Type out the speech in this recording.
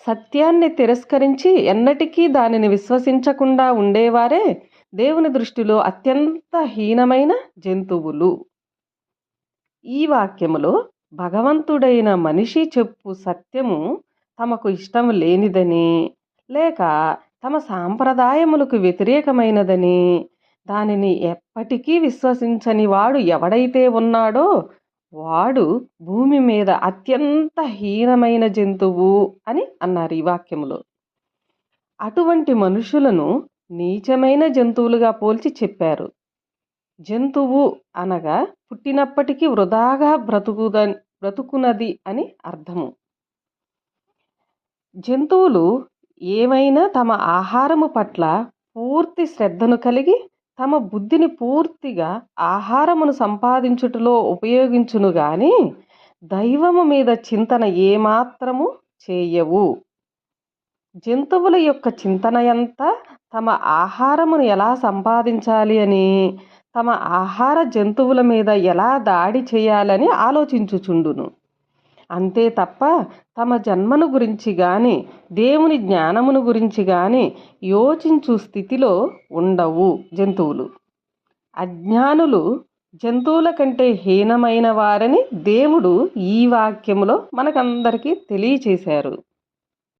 సత్యాన్ని తిరస్కరించి ఎన్నటికీ దానిని విశ్వసించకుండా ఉండేవారే దేవుని దృష్టిలో అత్యంత హీనమైన జంతువులు. ఈ వాక్యములో భగవంతుడైన మనిషి చెప్పు సత్యము తమకు ఇష్టం లేనిదని, లేక తమ సాంప్రదాయములకు వ్యతిరేకమైనదని, దానిని ఎప్పటికీ విశ్వసించని వాడు ఎవడైతే ఉన్నాడో వాడు భూమి మీద అత్యంత హీనమైన జంతువు అని అన్నారు ఈ వాక్యములో. అటువంటి మనుషులను నీచమైన జంతువులుగా పోల్చి చెప్పారు. జంతువు అనగా పుట్టినప్పటికీ వృధాగా బ్రతుకునది అని అర్థము. జంతువులు ఏమైనా తమ ఆహారము పట్ల పూర్తి శ్రద్ధను కలిగి తమ బుద్ధిని పూర్తిగా ఆహారమును సంపాదించుటలో ఉపయోగించును గాని దైవము మీద చింతన ఏమాత్రము చేయవు. జంతువుల యొక్క చింతనయంతా తమ ఆహారమును ఎలా సంపాదించాలి అని, తమ ఆహార జంతువుల మీద ఎలా దాడి చేయాలని ఆలోచించుచుండును. అంతే తప్ప తమ జన్మను గురించి కానీ దేవుని జ్ఞానమును గురించి కానీ యోచించు స్థితిలో ఉండవు జంతువులు. అజ్ఞానులు జంతువుల కంటే హీనమైన వారని దేవుడు ఈ వాక్యములో మనకందరికీ తెలియచేశారు.